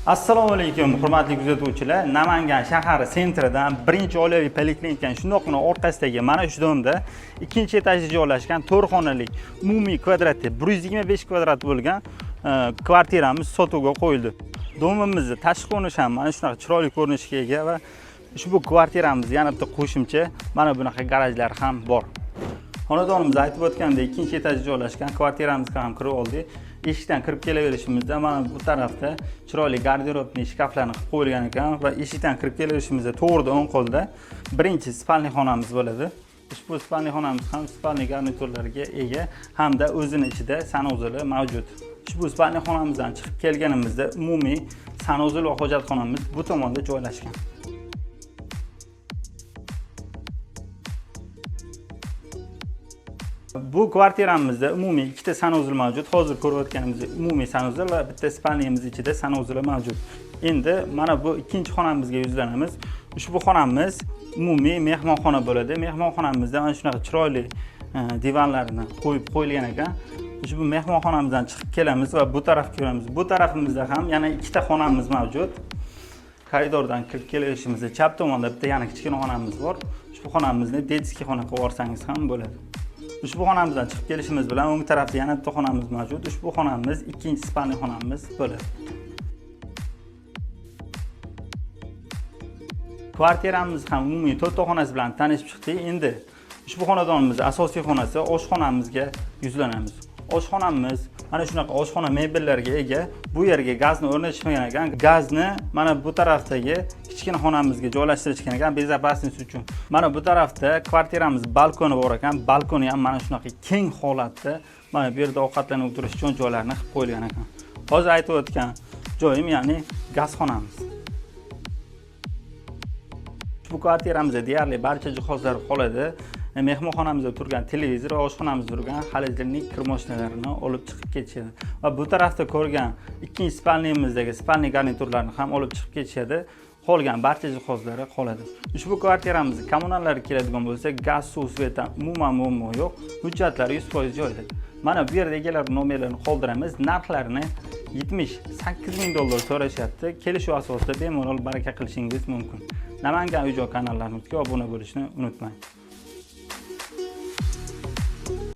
Assalomu alaykum, hurmatli kuzatuvchilar. Namangan shahari sentridan birinchi oilaviy poliklinikani shundoqqina orqasidagi mana shu domda ikkinchi etajda joylashgan 4 xonalik umumiy kvadrati 125 kvadrat bo'lgan kvartiramiz sotuvga qo'yildi. Domimizning tashqi ko'rinishi ham mana shunaqa chiroyli ko'rinishga ega va ushbu kvartiramiz yana bitta qo'shimcha mana bunaqa garajlar ham bor. Xonadonimiz aytib o'tgandek ikkinchi etajda joylashgan kvartiramizga ham kirib oldik. Eshikdan kirib kelaverishimizda mana bu tarafda chiroyli garderobli shkaflarni qilib qo'yilgan ekan va eshikdan kirib kelaverishimizda to'g'rida o'ng qo'lda birinchi spalniy xonamiz bo'ladi. Ushbu spalniy xonamiz ham spalniy garniturlarga ega hamda o'zining ichida sanuzeli mavjud. Ushbu spalniy xonamizdan chiqib kelganimizda umumiy sanuzel va hojatxonamiz bu tomonda joylashgan. Bu kvartiramizda umumiy ikkita sanuzel mavjud. Hozir ko'rayotganimizdek umumiy sanuzel va bitta spalniyamiz ichida sanuzel mavjud. Endi mana bu ikkinchi xonamizga yuzlanamiz. Ushbu xonamiz umumiy mehmonxona bo'ladi. Mehmonxonamizda mana shunaqa chiroyli divanlarni qo'yib qo'yilgan ekan. Ushbu mehmonxonamizdan chiqib kelamiz va bu tarafga kiramiz. Bu tarafimizda ham yana ikkita xonamiz mavjud. Koridordan kirib kelishimizda chap tomonda bitta yana kichkina xonamiz bor. Ushbu xonamizni detskiy xona qilib olsangiz ham bo'ladi. Ushbu xonamizdan chiqib kelishimiz bilan o'ng tarafda yana bitta xonamiz mavjud. Ushbu xonamiz ikkinchi spalniy xonamiz bo'ladi. Kvartiramiz ham umumiy 4 ta xonasi bilan tanishib chiqdik. Endi ushbu xonadonimizning asosiy xonasi oshxonamizga yuzlanamiz. Oshxonamiz mana shunaqa oshxona mebellarga ega. Bu yerga gazni o'rnatishmagan ekan. Gazni mana bu tarafdagi kichkina xonamizga joylashtirishgan ekan bezopasnost uchun. Mana bu tarafda kvartiramiz balkoni bor ekan. Balkoni ham mana shunaqa keng holatda mana bu yerda ovqatlanib o'tirish uchun joylarni qilib qo'yilgan ekan. Hozir aytib o'tgan joyim, ya'ni gaz xonamiz. Bu kvartiramizda deyarli barcha jihozlar qoladi. Mehmonxonamizda turgan televizor va oshxonamizda turgan xolodilnik kirmoshinalarni olib chiqib ketishadi. Va bu tarafda ko'rgan ikkinchi spalniyamizdagi spalniy garniturlarni ham olib chiqib ketishadi. Qolgan barcha jihozlari qoladi. Ushbu kvartiramizga kommunallar keladigan bo'lsa, gaz, suv, svetdan umuman muammo yo'q. Hujjatlari 100% joyida. Mana bu yerda egalar nomerlarini qoldiramiz. Narxlarini $78,000 so'rashyapti. Kelishuv asosida bemalol baraka qilishingiz mumkin. Namangan uy-joy kanallamizga obuna bo'lishni unutmang.